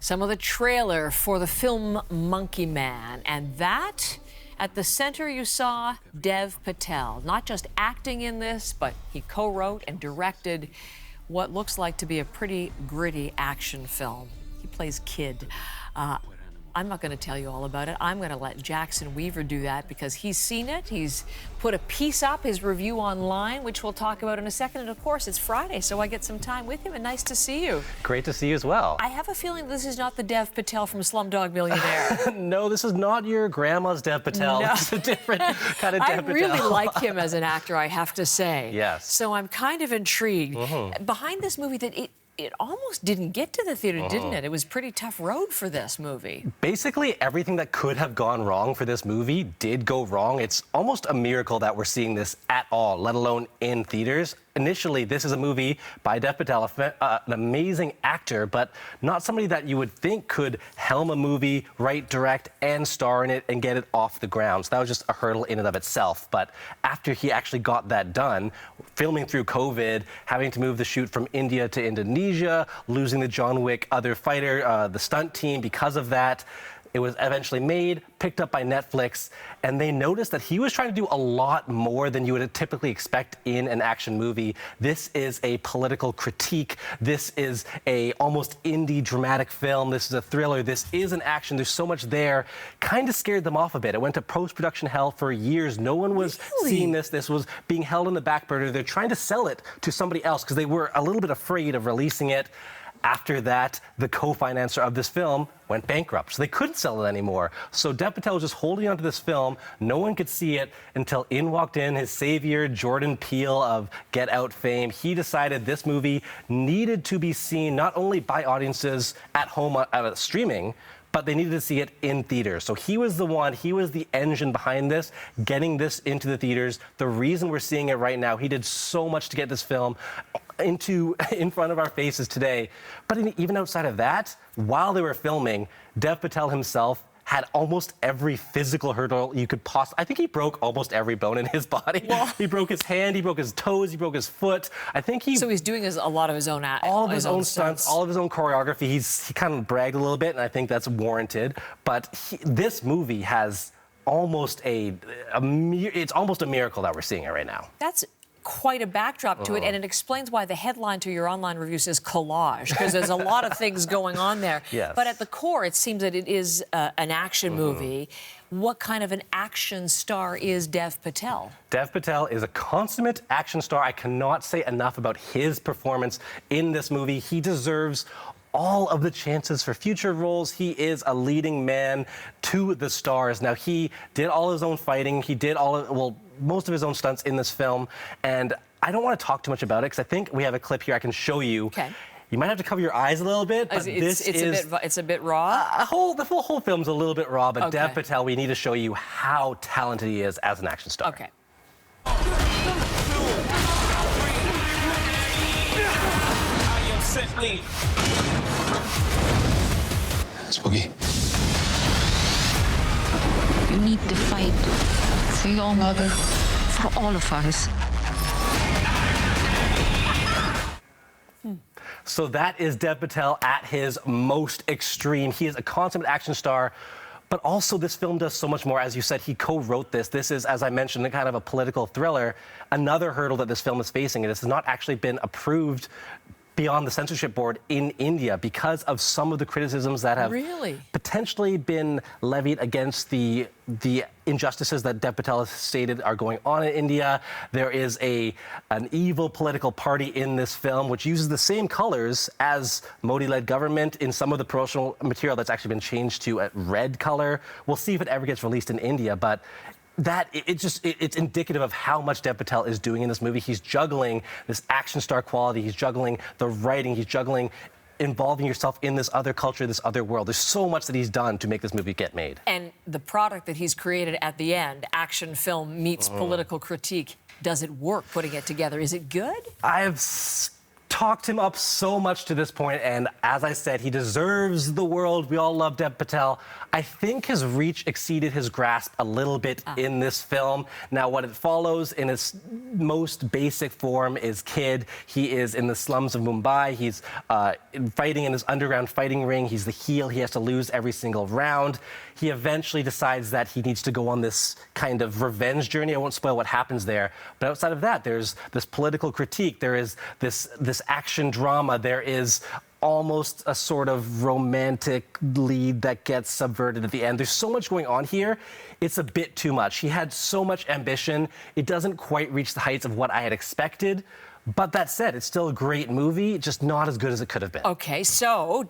some of the trailer for the film Monkey Man. And that, at the center you saw Dev Patel, not just acting in this, but he co-wrote and directed what looks like to be a pretty gritty action film. He plays Kid. I'm not going to tell you all about it. I'm going to let Jackson Weaver do that because he's seen it. He's put a piece up, his review online, which we'll talk about in a second. And of course, it's Friday, so I get some time with him, and nice to see you. Great to see you as well. I have a feeling this is not the Dev Patel from Slumdog Millionaire. No, this is not your grandma's Dev Patel. No. It's a different kind of Dev Patel. I really like him as an actor, I have to say. Yes. So I'm kind of intrigued. Behind this movie that it almost didn't get to the theater, didn't it? It was a pretty tough road for this movie. Basically, everything that could have gone wrong for this movie did go wrong. It's almost a miracle that we're seeing this at all, let alone in theaters. Initially, this is a movie by Dev Patel, an amazing actor, but not somebody that you would think could helm a movie, write, direct, and star in it and get it off the ground. So that was just a hurdle in and of itself. But after he actually got that done, filming through COVID, having to move the shoot from India to Indonesia, losing the John Wick other fighter, the stunt team because of that, it was eventually made, picked up by Netflix, and they noticed that he was trying to do a lot more than you would typically expect in an action movie. This is a political critique. This is a almost indie dramatic film. This is a thriller. This is an action. There's so much there. Kind of scared them off a bit. It went to post-production hell for years. No one was seeing this. This was being held in the back burner. They're trying to sell it to somebody else because they were a little bit afraid of releasing it. After that, the co-financer of this film went bankrupt, so they couldn't sell it anymore. So Dev Patel was just holding onto this film. No one could see it until in walked in his savior, Jordan Peele of Get Out fame. He decided this movie needed to be seen not only by audiences at home streaming, but they needed to see it in theaters. So he was the one, he was the engine behind this, getting this into the theaters. The reason we're seeing it right now, he did so much to get this film in front of our faces today. But even outside of that, while they were filming, Dev Patel himself had almost every physical hurdle you could possibly. I think he broke almost every bone in his body. Well, he broke his hand, he broke his toes, he broke his foot. I think he. So he's doing a lot of his own all of his own stunts, all of his own choreography. He kind of bragged a little bit, and I think that's warranted. But this movie has almost it's almost a miracle that we're seeing it right now. That's quite a backdrop to it, and it explains why the headline to your online review says collage, because there's a lot of things going on there. Yes. But at the core, it seems that it is an action movie. What kind of an action star is Dev Patel? Dev Patel is a consummate action star. I cannot say enough about his performance in this movie. He deserves all of the chances for future roles. He is a leading man to the stars. Now, he did all his own fighting. He did most of his own stunts in this film. And I don't want to talk too much about it because I think we have a clip here I can show you. Okay. You might have to cover your eyes a little bit, but it's a bit raw. The whole film's a little bit raw, but Dev Patel, we need to show you how talented he is as an action star. Okay. Spooky. You need to fight for your mother, for all of us. So that is Dev Patel at his most extreme. He is a consummate action star, but also this film does so much more. As you said, he co-wrote this. This is, as I mentioned, kind of a political thriller. Another hurdle that this film is facing, it has not actually been approved beyond the censorship board in India because of some of the criticisms that have potentially been levied against the injustices that Dev Patel has stated are going on in India. There is an evil political party in this film which uses the same colors as Modi-led government in some of the promotional material that's actually been changed to a red color. We'll see if it ever gets released in India, but it's indicative of how much Dev Patel is doing in this movie. He's juggling this action star quality. He's juggling the writing. He's juggling involving yourself in this other culture, this other world. There's so much that he's done to make this movie get made. And the product that he's created at the end, action film meets political critique, does it work putting it together? Is it good? talked him up so much to this point, and as I said, he deserves the world. We all love Dev Patel. I think his reach exceeded his grasp a little bit in this film. Now, what it follows in its most basic form is Kid. He is in the slums of Mumbai. He's fighting in his underground fighting ring. He's the heel. He has to lose every single round. He eventually decides that he needs to go on this kind of revenge journey. I won't spoil what happens there. But outside of that, there's this political critique. There is this action drama. There is almost a sort of romantic lead that gets subverted at the end. There's so much going on here. It's a bit too much. He had so much ambition. It doesn't quite reach the heights of what I had expected. But that said, it's still a great movie, just not as good as it could have been. Okay, so,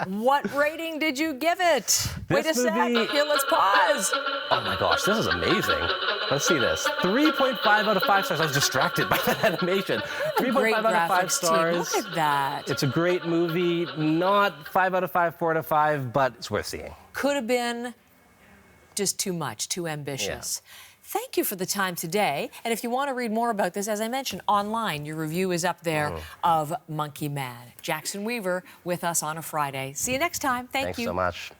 what rating did you give it? Wait a sec. Here, let's pause. Oh my gosh, this is amazing. Let's see this. 3.5 out of 5 stars. I was distracted by that animation. 3.5 out of 5 stars. Look at that. It's a great movie. Not 5 out of 5, 4 out of 5, but it's worth seeing. Could have been just too much, too ambitious. Yeah. Thank you for the time today. And if you want to read more about this, as I mentioned, online, your review is up there of Monkey Man. Jackson Weaver with us on a Friday. See you next time. Thank you. Thanks so much.